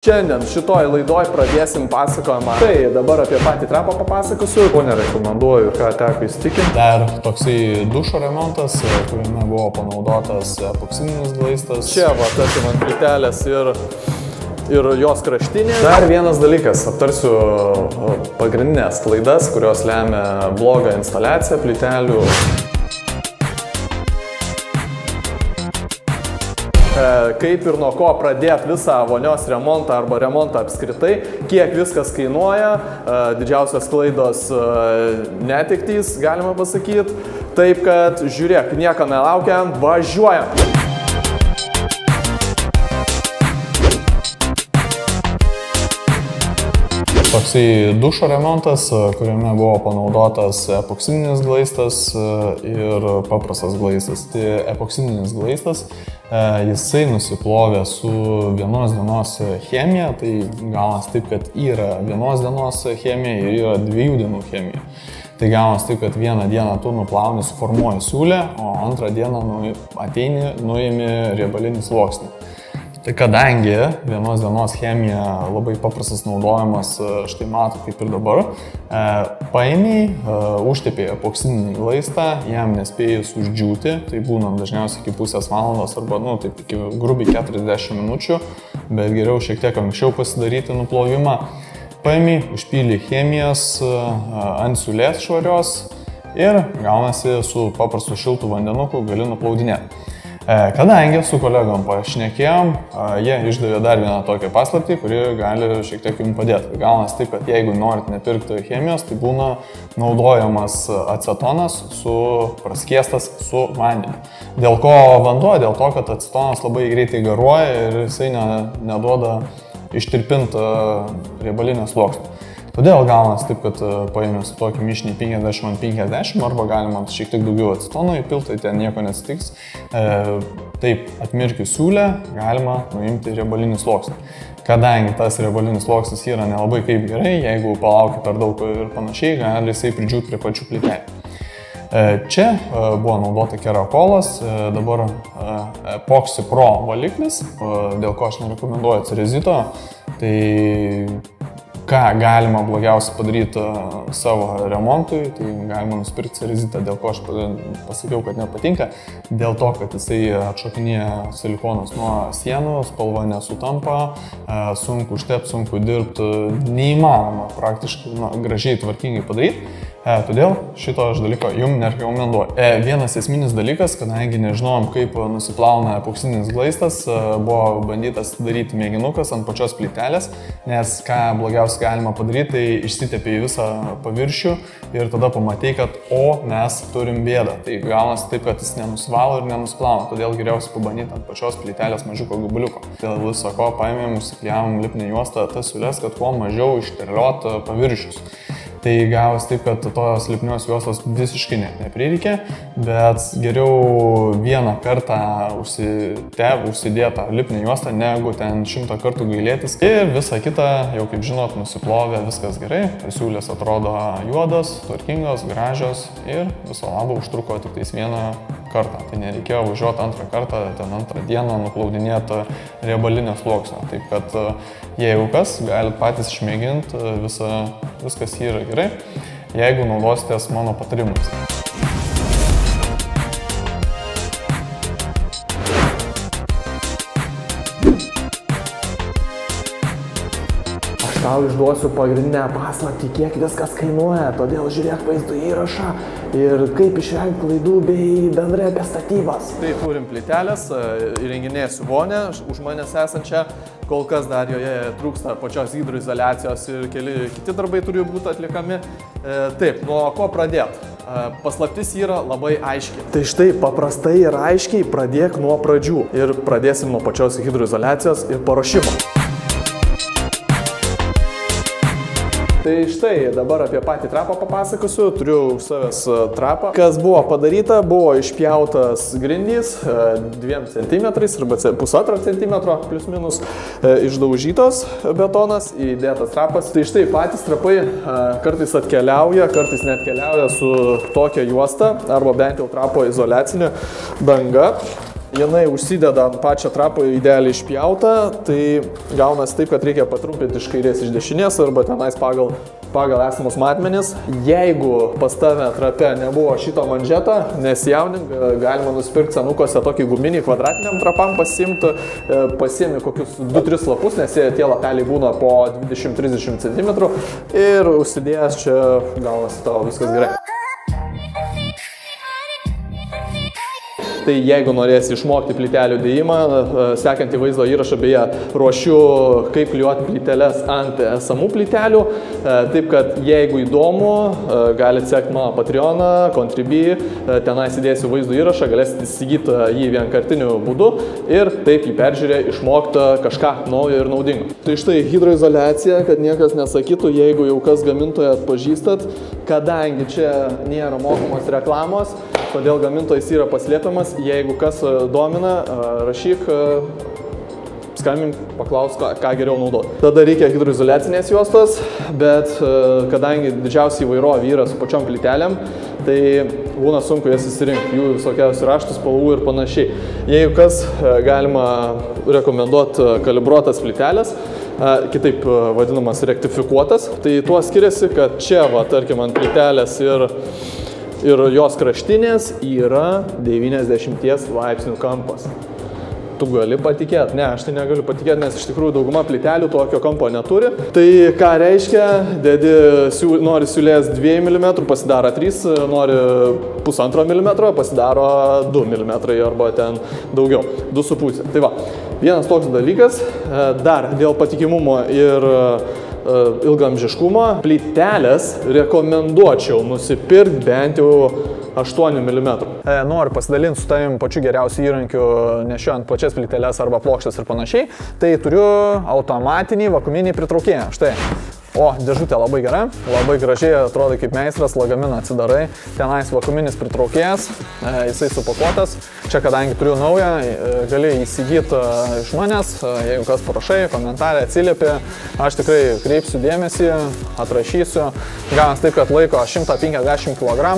Šiandien šitoj laidoj pradėsim pasakojimą. Tai dabar apie patį trapą papasakosiu, ko nerekomenduoju ir ką teko įsitikinti. Dar toksai dušo remontas, kuriame buvo panaudotas epoksidinis glaistas. Čia va, tarkim, ant plytelės ir jos kraštinė. Dar vienas dalykas, aptarsiu pagrindinės klaidas, kurios lemia blogą instaliaciją plytelių. Kaip ir nuo ko pradėti visą vonios remontą arba remontą apskritai, kiek viskas kainuoja, didžiausios klaidos netiktys, galima pasakyti. Taip kad žiūrėk, nieko nelaukiam, važiuojam! Toksai dušo remontas, kuriame buvo panaudotas epoksidinis glaistas ir paprastas glaistas. Tai epoksidinis glaistas, jisai nusiplovė su vienos dienos chemija, tai gaunas taip, kad yra vienos dienos chemija ir yra 2 dienų chemija. Tai gaunas taip, kad vieną dieną tu nuplauni, suformuoji siūlę, o antrą dieną ateini, nuimi riebalinį sluoksnį. Tai kadangi vienos dienos chemija labai paprastas naudojimas, štai mato kaip ir dabar, paėmiai, užtepėjai epoksidinį glaistą, jam nespėjus uždžiūti, tai būna dažniausiai iki pusės valandos arba, taip iki grubiai 40 minučių, bet geriau šiek tiek anksčiau pasidaryti nuplovimą. Paėmiai, užpylį chemijos ant siūlės švarios ir gaunasi su paprastu šiltu vandenuku gali nuplaudinėti. Kadangi su kolegom pašnekėjom, jie išdavė dar vieną tokią paslaptį, kuri gali šiek tiek jums padėti. Gaunas taip, kad jeigu norit nepirkti chemijos, tai būna naudojamas acetonas praskiestas su vandeniu. Dėl ko vanduo? Dėl to, kad acetonas labai greitai garuoja ir jisai neduoda ištirpinti riebalinio sluoksnio. Todėl gaunas taip, kad paėmė su tokį mišinį 50x50 arba galima šiek tiek daugiau acetono įpilti, tai ten nieko nesitiks. Taip, atmirkius siūlę galima nuimti riebalinį sluoksnį. Kadangi tas riebalinis sluoksnis yra nelabai kaip gerai, jeigu palauki per daug ir panašiai, gali jisai pridžiūti prie pačių plytelių. Čia buvo naudota kerakolas, dabar Epoxy Pro valiklis, dėl ko aš nerekomenduoju cerezito. Tai ką galima blogiausia padaryti savo remontui, tai galima nusipirkti cerezitą, dėl ko aš pasakiau, kad nepatinka, dėl to, kad jisai atšokinėja silikonas nuo sienų, spalva nesutampa, sunku užtepti, sunku dirbti, neįmanoma praktiškai gražiai tvarkingai padaryti. Todėl šito aš dalyko jums nerekomenduoju. Vienas esminis dalykas, kadangi nežinom, kaip nusiplauna epoksidinis glaistas, buvo bandytas daryti mėginukas ant pačios plytelės, nes ką blogiausia galima padaryti, tai išsitepė į visą paviršių ir tada pamatai, kad mes turim bėdą. Tai gaunasi taip, kad jis nenusivalo ir nenusplauna, todėl geriausia pabandyti ant pačios plytelės mažiuko gabaliuko. Dėl viso ko paėmėm, užsiklijavom lipninę juostą tas siūles, kad kuo mažiau išterliot paviršius. Tai gavosi taip, kad tos lipnios juostos visiškai neprireikė, bet geriau vieną kartą užsidėtą lipninę juostą, negu ten 100 kartų gailėtis. Ir visa kita, jau kaip žinot, nusiplovė, viskas gerai. Siūlės atrodo juodos, tvarkingos, gražios ir viso labo užtruko tik tais vieną kartą. Tai nereikėjo važiuoti antrą kartą, ten antrą dieną nuplaudinėti riebalinio sluoksnio. Taip kad jeigu kas, galite patys išmėginti, viskas yra gerai, jeigu naudositės mano patarimais. Aš tau išduosiu pagrindinę paslaptį, kiek viskas kainuoja, todėl žiūrėk vaizdo įrašą ir kaip išvengti klaidų bei bendrai apie statybas. Tai turim plytelės, įrenginėsiu vonę už manęs esančią, kol kas dar joje trūksta pačios hidroizoliacijos ir keli kiti darbai turi būti atlikami. Taip, nuo ko pradėti? Paslaptis yra labai aiški. Tai štai paprastai ir aiškiai pradėk nuo pradžių ir pradėsim nuo pačios hidroizoliacijos ir paruošimo. Tai štai dabar apie patį trapą papasakosiu, turiu už savęs trapą. Kas buvo padaryta, buvo išpjautas grindys 2 cm arba 1,5 cm plius minus, išdaužytos betonas, įdėtas trapas. Tai štai patys trapai kartais atkeliauja, kartais neatkeliauja su tokia juosta arba bent jau trapo izoliacinė danga. jinai užsideda ant pačią trapą idealiai išpjautą, tai gaunasi taip, kad reikia patrumpinti iš kairės iš dešinės arba tenais pagal esamus matmenis. Jeigu pas tave trape nebuvo šito manžeto, nesijaunink, galima nusipirkti senukose tokį guminį kvadratiniam trapam pasiimti, pasiemi kokius 2-3 lapus, nes tie lapeliai būna po 20-30 cm ir užsidėjęs čia gaunasi tavo viskas gerai. Tai jeigu norėsi išmokti plytelių dėjimą, sekantį vaizdo įrašą beje ruošiu, kaip klijuoti plyteles ant esamų plytelių. Taip kad jeigu įdomu, galite sekti mano Patreoną, Contribui, tenais įdėsiu vaizdo įrašą, galėsite įsigyti jį vienkartiniu būdu ir taip jį peržiūrė, išmokti kažką naujo ir naudingo. Tai štai hidroizoliacija, kad niekas nesakytų, jeigu jau kas gamintoją atpažįstat, kadangi čia nėra mokamos reklamos, todėl gamintojas yra paslėpiamas. Jeigu kas domina, rašyk, skambink, paklausk, ką geriau naudoti. Tada reikia hidroizoliacinės juostos, bet kadangi didžiausiai įvairovė yra su pačiom plytelėm, tai būna sunku jas įsirinkti, jų visokiausių raštų, spalvų ir panašiai. Jeigu kas, galima rekomenduoti kalibruotas plytelės, kitaip vadinamas rektifikuotas. Tai tuo skiriasi, kad čia, va, tarkim, ant plytelės ir jos kraštinės yra 90 laipsnių kampas. Tu gali patikėti? Ne, aš tai negaliu patikėti, nes iš tikrųjų dauguma plytelių tokio kampo neturi. Tai ką reiškia, nori siūlės 2 mm, pasidaro 3, nori 1,5 mm, pasidaro 2 mm arba ten daugiau, 2,5. Tai va, vienas toks dalykas, dar dėl patikimumo ir ilgamžiškumo, plytelės rekomenduočiau nusipirkti bent jau 8 mm. Noriu pasidalinti su tavim pačiu geriausiu įrankiu nešiojant plačias plyteles arba plokštes ir panašiai. Tai turiu automatinį vakuuminį pritraukėją. Štai. O, dėžutė labai gera, labai gražiai atrodo kaip meistras, lagaminą atsidarai. Tenais vakuuminis pritraukėjas, jisai supakuotas. Čia, kadangi turiu naują, gali įsigyti iš manęs, jeigu kas parašai, komentarė atsiliepi. Aš tikrai kreipsiu dėmesį, atrašysiu. Gavęs taip, kad laiko 150 kg,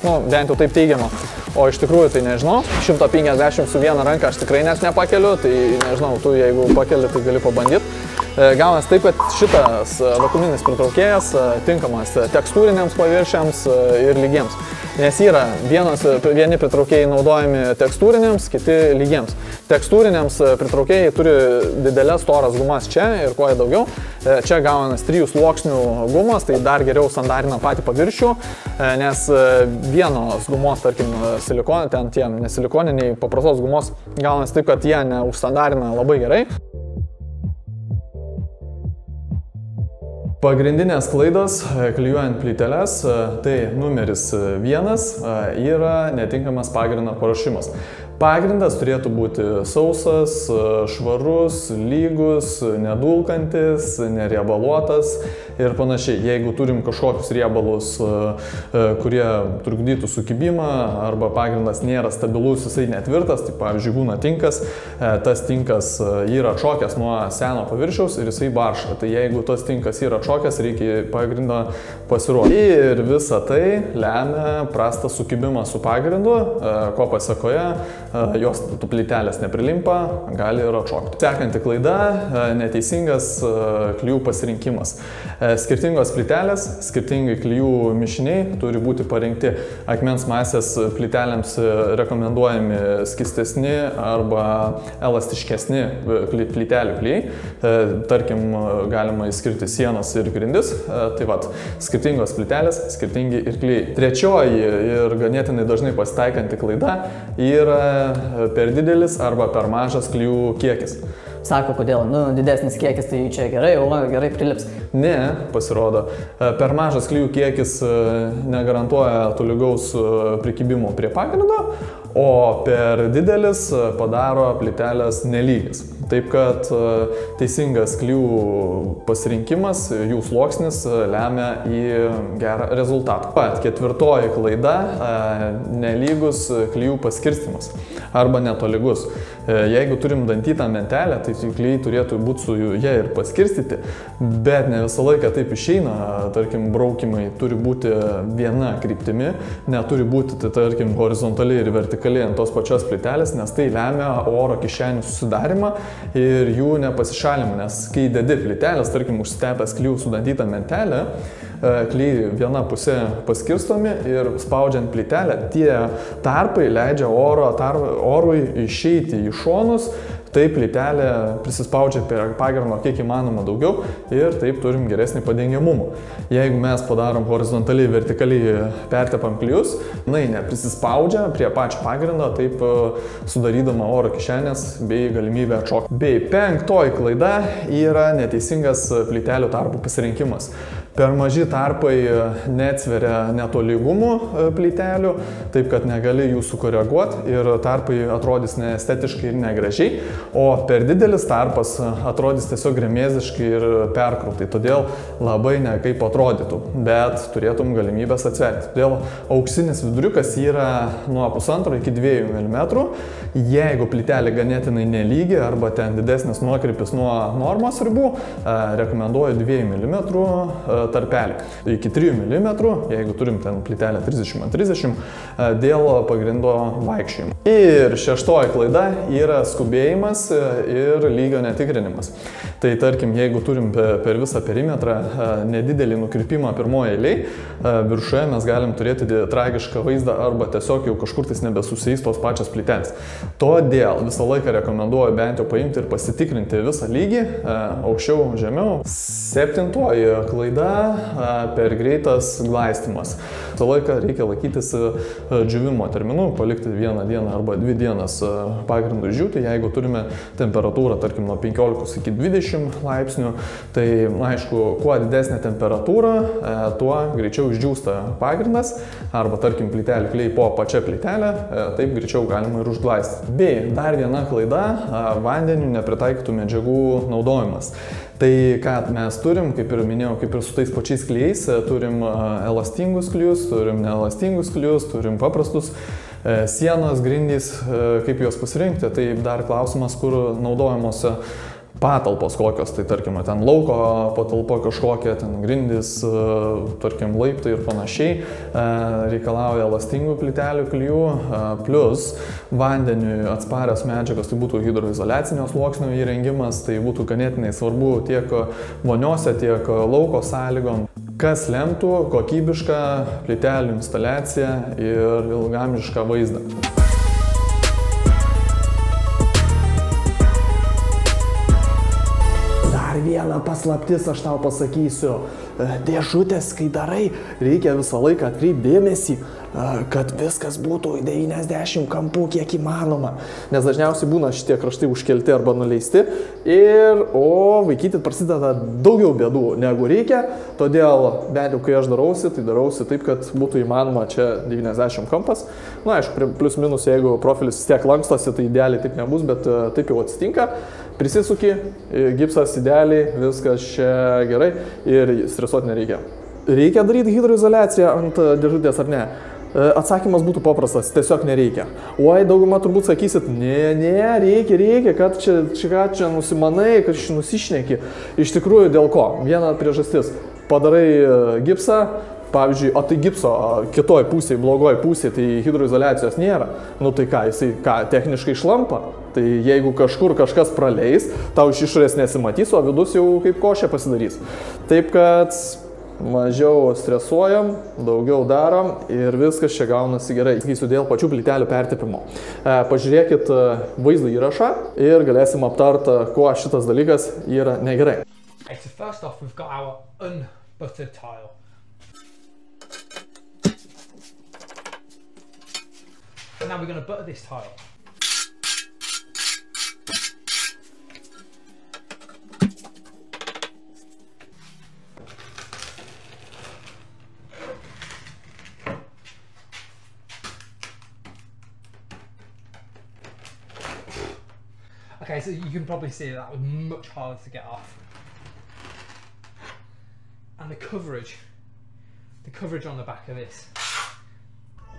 nu, bent jau taip teigiama. O iš tikrųjų tai nežinau, 150 su viena ranka aš tikrai net nepakeliu, tai nežinau, tu jeigu pakeli, tai gali pabandyti. Gaunas taip, kad šitas vakuuminis pritraukėjas tinkamas tekstūriniams paviršiams ir lygiems. Nes yra vieni pritraukėjai naudojami tekstūriniams, kiti lygiems. Tekstūriniams pritraukėjai turi didelės storas gumas čia ir kuo daugiau. Čia gaunas 3 sluoksnių gumos, tai dar geriau sandarina patį paviršių, nes vienos gumos, tarkim, silikonė, ten tie nesilikoniniai paprastos gumos gaunas taip, kad jie neužsandarina labai gerai. Pagrindinės klaidos klijuojant plyteles, tai numeris 1 yra netinkamas pagrindo paruošimas. Pagrindas turėtų būti sausas, švarus, lygus, nedulkantis, neriebaluotas ir panašiai. Jeigu turim kažkokius riebalus, kurie trukdytų sukibimą arba pagrindas nėra stabilus, jisai netvirtas, tai pavyzdžiui būna tinkas, tas tinkas yra atšokęs nuo seno paviršiaus ir jisai barška. Tai jeigu tas tinkas yra atšokęs, reikia pagrindą pasiruošti. Ir visa tai lemia prastą sukibimą su pagrindu, ko pasekoje jos plytelės neprilimpa, gali ir atšokti. Sekanti klaida – neteisingas klijų pasirinkimas. Skirtingos plytelės, skirtingai klijų mišiniai turi būti parinkti. Akmens masės plytelėms rekomenduojami skystesni arba elastiškesni plytelių klijai. Tarkim, galima išskirti sienas ir grindis. Tai vat, skirtingos plytelės, skirtingi ir klijai. Trečioji ir ganėtinai dažnai pasitaikanti klaida yra per didelis arba per mažas klijų kiekis. Sako, kodėl, didesnis kiekis, tai čia gerai, o gerai prilips. Ne, pasirodo. Per mažas klijų kiekis negarantuoja tolygaus prikibimo prie pagrindo, o per didelis padaro plytelės nelygias. Taip kad teisingas klijų pasirinkimas, jų sluoksnis lemia į gerą rezultatą. Pat ketvirtoji klaida – nelygus klijų paskirstimas arba netolygus. Jeigu turim dantytą mentelę, tai klijai turėtų būti su jie ir paskirstyti, bet ne visą laiką taip išeina. Tarkim, braukimai turi būti viena kryptimi, neturi būti, tai tarkim, horizontaliai ir vertikaliai vertikaliai ant tos pačios plytelės, nes tai lemia oro kišenių susidarimą ir jų nepasišalimą, nes kai dedi plytelės, tarkim, užsitepęs klijų sudantytą mentelę, klijai viena pusė paskirstomi ir spaudžiant plytelę, tie tarpai leidžia orui išeiti į šonus, taip plytelė prisispaudžia prie pagirno kiek įmanoma daugiau ir taip turim geresnį padengiamumą. Jeigu mes padarom horizontaliai, vertikaliai pertepam klijus, jinai neprisispaudžia prie pačio pagrindo, taip sudarydama oro kišenės bei galimybę atšokti. Bei penktoji klaida yra neteisingas plytelių tarpų pasirinkimas. Per maži tarpai neatsveria netolygumų plytelių, taip kad negali jų sukoreguoti ir tarpai atrodys neestetiškai ir negražiai, o per didelis tarpas atrodys tiesiog gremėziškai ir perkrautai, todėl labai nekaip atrodytų, bet turėtum galimybės atsverti. Todėl auksinis viduriukas yra nuo 1,5 iki 2 mm, jeigu plytelė ganėtinai nelygi arba ten didesnis nuokrypis nuo normos ribų, rekomenduoju 2 mm tarpelį. Iki 3 mm, jeigu turim ten plytelę 30x30, dėl pagrindo vaikščiojimo. Ir šeštoji klaida yra skubėjimas ir lygio netikrinimas. Tai tarkim, jeigu turim per visą perimetrą nedidelį nukrypimą pirmoje eilėje, viršuje mes galim turėti tragišką vaizdą arba tiesiog jau kažkur tais nebesusijys tos pačios plytelės. Todėl visą laiką rekomenduoju bent jau paimti ir pasitikrinti visą lygį, aukščiau, žemiau. Septintoji klaida per greitas glaistymas. Visą laiką reikia laikytis džiūvimo terminų, palikti 1 dieną arba 2 dienas pagrindų džiūti. Jeigu turime temperatūrą, tarkim, nuo 15 iki 20 laipsnių, tai, aišku, kuo didesnė temperatūra, tuo greičiau išdžiūsta pagrindas, arba, tarkim, plytelė klijai po pačią plytelę, taip greičiau galima ir užglaistyti. Bei dar viena klaida - vandeniu nepritaikytų medžiagų naudojimas. Tai ką mes turim, kaip ir minėjau, kaip ir su tais pačiais klijais, turim elastingus klijus, turim neelastingus klijus, turim paprastus sienos, grindys, kaip juos pasirinkti. Tai dar klausimas, kur naudojamos patalpos kokios, tai tarkim, ten lauko patalpo kažkokia, ten grindys, tarkim, laiptai ir panašiai, reikalauja elastingų plytelių klijų, plus vandeniui atsparios medžiagos, tai būtų hidroizoliacinio sluoksnio įrengimas, tai būtų ganėtinai svarbu tiek voniose, tiek lauko sąlygom, kas lemtų kokybišką plytelių instaliaciją ir ilgamžišką vaizdą. Viena paslaptis aš tau pasakysiu, dėžutės, kai darai, reikia visą laiką atkreipti dėmesį, kad viskas būtų 90 kampų kiek įmanoma, nes dažniausiai būna šitie kraštai užkelti arba nuleisti o vaikyti prasideda daugiau bėdų negu reikia, todėl bent jau kai aš darausi, tai darausi taip, kad būtų įmanoma čia 90 kampas. Na, aišku, plus minus, jeigu profilis vis tiek lankstosi, tai idealiai taip nebus, bet taip jau atsitinka. Prisisuki, gipsas idealiai, viskas čia gerai ir stresuoti nereikia. Reikia daryti hidroizoliaciją ant dėžutės ar ne? Atsakymas būtų paprastas, tiesiog nereikia. Oi, dauguma turbūt sakysit, ne, reikia, kad čia nusimanai, kad čia nusišneki. Iš tikrųjų, dėl ko? Viena priežastis. Padarai gipsą, pavyzdžiui, o tai gipso kitoj pusėje, blogoj pusėje, tai hidroizoliacijos nėra. Nu tai ką, jisai techniškai šlampa. Tai jeigu kažkur kažkas praleis, tau iš išorės nesimatys, o vidus jau kaip košė pasidarys. Taip kad mažiau stresuojam, daugiau darom ir viskas čia gaunasi gerai. Sakysiu, dėl pačių plytelių pertepimo. Pažiūrėkit vaizdo įrašą ir galėsim aptarti, kuo šitas dalykas yra negerai. Okay, so first off, we've got our unbuttered tile. And now we're going to butter this tile. Okay, so you can probably see that was much harder to get off. And the coverage on the back of this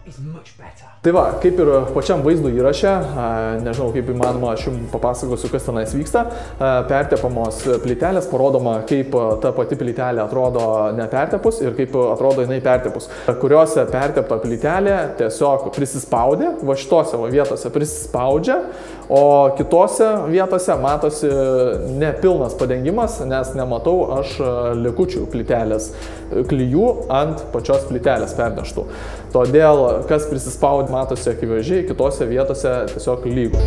is much better. Tai va, kaip ir pačiam vaizdo įraše, nežinau kaip įmanoma, aš jums papasakosiu, kas tenais vyksta, pertepamos plytelės, parodoma, kaip ta pati plytelė atrodo nepertepus ir kaip atrodo jinai pertepus. Kuriuose pertepta plytelė tiesiog prisispaudė, va šitose vietose prisispaudžia, o kitose vietose matosi nepilnas padengimas, nes nematau aš likučių plytelės klijų ant pačios plytelės perneštų. Todėl, kas prisispaudė, matosi akivaizdžiai, kitose vietose tiesiog lygu.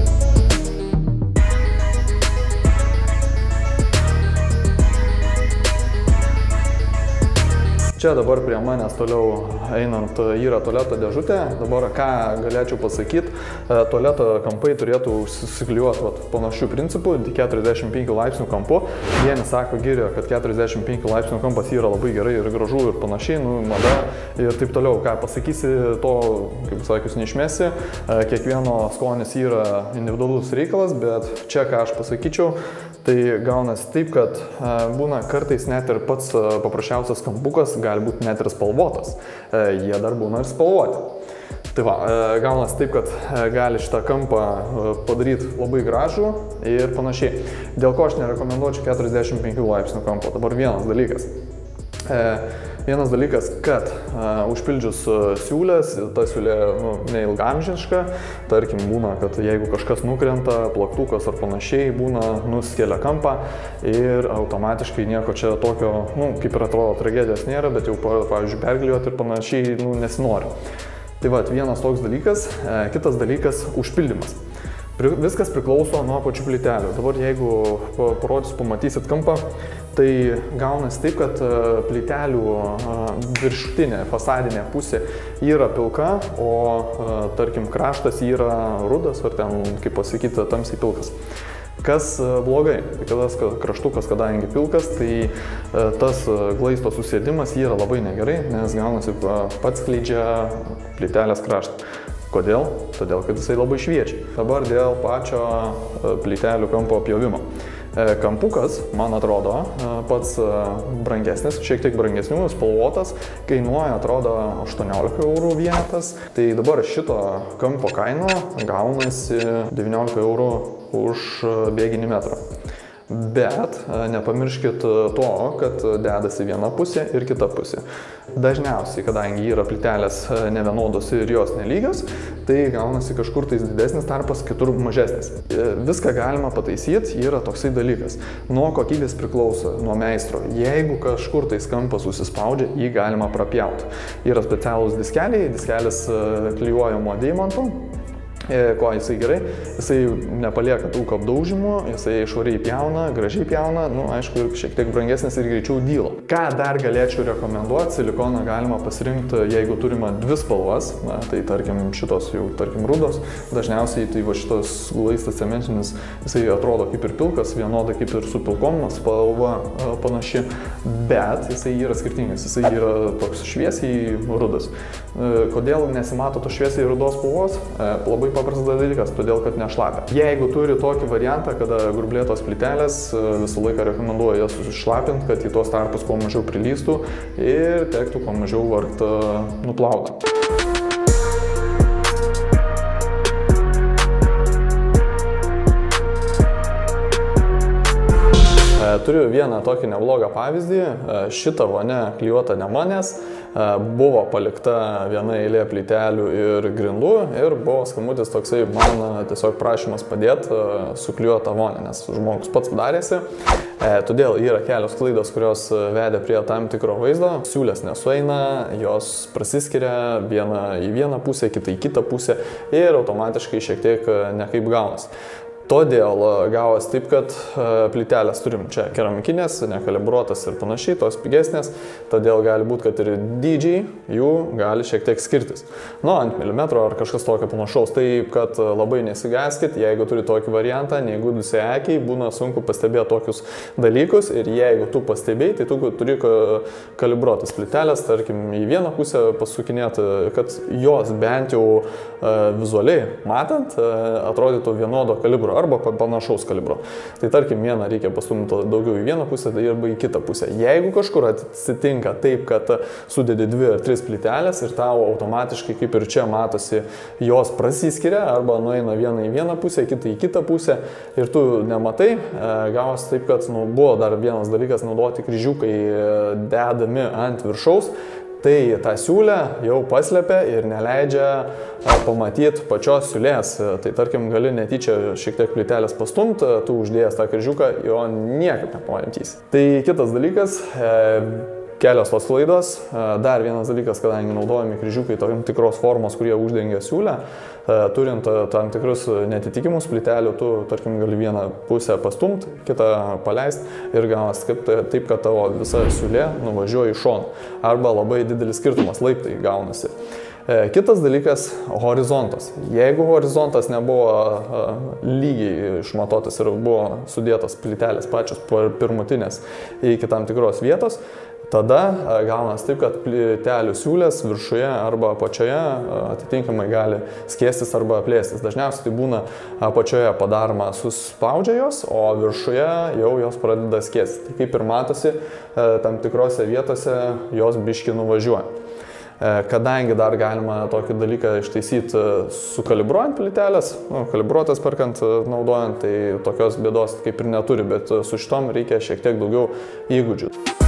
Čia dabar prie manęs toliau einant yra tualeto dėžutė. Dabar ką galėčiau pasakyti, tualeto kampai turėtų susiklijuoti panašių principų, 45 laipsnių kampu. Vieni sako giria, kad 45 laipsnių kampas yra labai gerai ir gražu ir panašiai, mada ir taip toliau. Ką pasakysi, to, kaip sakius, neišmesi. Kiekvieno skonis yra individualus reikalas, bet čia ką aš pasakyčiau, tai gaunasi taip, kad būna kartais net ir pats paprasčiausias kampukas gali būti net ir spalvotas. Jie dar būna ir spalvoti. Tai va, gaunasi taip, kad gali šitą kampą padaryti labai gražų ir panašiai. Dėl ko aš nerekomenduočiau 45 laipsnių kampo. Dabar vienas dalykas, kad užpildžius siūlės, ta siūlė neilgamžiška, tarkim būna, kad jeigu kažkas nukrenta, plaktukas ar panašiai, būna nuskelia kampą ir automatiškai nieko čia tokio, kaip ir atrodo, tragedijos nėra, bet jau, pavyzdžiui, perklijuoti ir panašiai nesinori. Tai va, vienas toks dalykas, kitas dalykas – užpildymas. Viskas priklauso nuo pačių plytelių. Dabar jeigu parodysiu, pamatysit kampą, tai gaunasi taip, kad plytelių viršutinė, fasadinė pusė yra pilka, o tarkim kraštas yra rudas, ar ten, kaip pasakyti, tamsiai pilkas. Kas blogai? Tas kraštukas, kadangi pilkas, tai tas glaisto susėdimas yra labai negerai, nes gaunasi pats skleidžia plytelės kraštą. Kodėl? Todėl, kad jisai labai šviečia. Dabar dėl pačio plytelių kampo pjovimo. Kampukas, man atrodo, pats brangesnis, šiek tiek brangesnių, spalvotas, kainuoja, atrodo, 18 eurų vienetas. Tai dabar šito kampo kaina gaunasi 19 eurų už bėginį metrą. Bet nepamirškit to, kad dedasi viena pusė ir kita pusė. Dažniausiai, kadangi yra plytelės nevienodos ir jos nelygios, tai gaunasi kažkur tais didesnis tarpas, kitur mažesnis. Viską galima pataisyti, yra toksai dalykas. Nuo kokybės priklauso, nuo meistro. Jeigu kažkur tais kampas susispaudžia, jį galima prapjauti. Yra specialūs diskeliai, diskelis klijuojamo deimantu. Ko jisai gerai, jisai nepalieka tų apdaužimų, jisai švariai pjauna, gražiai pjauna, aišku, ir šiek tiek brangesnis ir greičiau dyla. Ką dar galėčiau rekomenduoti, silikoną galima pasirinkti, jeigu turime dvi spalvas, tai tarkim šitos jau, tarkim rudos, dažniausiai tai va šitos glaistas cementinis, jisai atrodo kaip ir pilkas, vienoda kaip ir su pilkom, spalva panaši, bet jisai yra skirtingas, jisai yra toks šviesiai rudas. Kodėl nesimato to šviesiai rudos spalvos? Labai paprastas dalykas, todėl kad nešlapia. Jeigu turi tokį variantą, kada grublėtos plytelės, visą laiką rekomenduoju jas sušlapinti, kad į tos tarpus kuo mažiau prilystų ir tektų kuo mažiau vargti nuplauti. Turiu vieną tokį neblogą pavyzdį. Šita vonia klijuota ne manęs, buvo palikta viena eilė plytelių ir grindų ir buvo skambutis toksai man tiesiog prašymas padėti suklijuoti tą vonią, nes žmogus pats darėsi. Todėl yra kelios klaidos, kurios vedė prie tam tikro vaizdo. Siūlės nesueina, jos prasiskiria viena į vieną pusę, kita į kitą pusę ir automatiškai šiek tiek nekaip gaunasi. Todėl gavos taip, kad plytelės turim čia keramikinės, nekalibruotas ir panašiai, tos pigesnės, todėl gali būti, kad ir dydžiai jų gali šiek tiek skirtis. Ant milimetro ar kažkas tokio panašaus, taip kad labai nesigąskit, jeigu turi tokį variantą, neįgudusiai akiai, būna sunku pastebėti tokius dalykus ir jeigu tu pastebėjai, tai tu turi kalibruotas plytelės, tarkim, į vieną pusę pasukinėti, kad jos bent jau vizualiai matant atrodytų vienodo kalibro. arba panašaus kalibro. Tai tarkim, vieną reikia pastumti daugiau į vieną pusę arba į kitą pusę. Jeigu kažkur atsitinka taip, kad sudedi 2 ar 3 plytelės ir tau automatiškai, kaip ir čia matosi, jos prasiskiria arba nueina vieną į vieną pusę, kitą į kitą pusę ir tu nematai, gavosi taip, kad buvo dar vienas dalykas naudoti kryžiukai dedami ant viršaus. Tai tą siūlę jau paslepia ir neleidžia pamatyti pačios siūlės. Tai tarkim, gali netyčia šiek tiek plytelės pastumti, tu uždėjęs tą kryžiuką, jo niekaip nepamatysi. Tai kitas dalykas, kelios tos klaidos. Dar vienas dalykas, kadangi naudojami kryžiukai tam tikros formos, kurie uždengia siūlę, turint tam tikrus netitikimus plytelių, tu, tarkim, gali vieną pusę pastumti, kitą paleisti ir gaunas taip, kad tavo visa siūlė nuvažiuoja į šoną. Arba labai didelis skirtumas, laiptai gaunasi. Kitas dalykas – horizontas. Jeigu horizontas nebuvo lygiai išmatotas ir buvo sudėtas plytelės pačios pirmutinės iki tam tikros vietos, tada gaunas taip, kad plytelių siūlės viršuje arba apačioje atitinkamai gali skėstis arba plėstis. Dažniausiai tai būna apačioje padaroma suspaudžia jos, o viršuje jau jos pradeda skėstis. Tai kaip ir matosi, tam tikrose vietose jos biški nuvažiuoja. Kadangi dar galima tokį dalyką ištaisyti sukalibruojant plytelės, kalibruotas perkant, naudojant, tai tokios bėdos kaip ir neturi, bet su šitom reikia šiek tiek daugiau įgūdžių.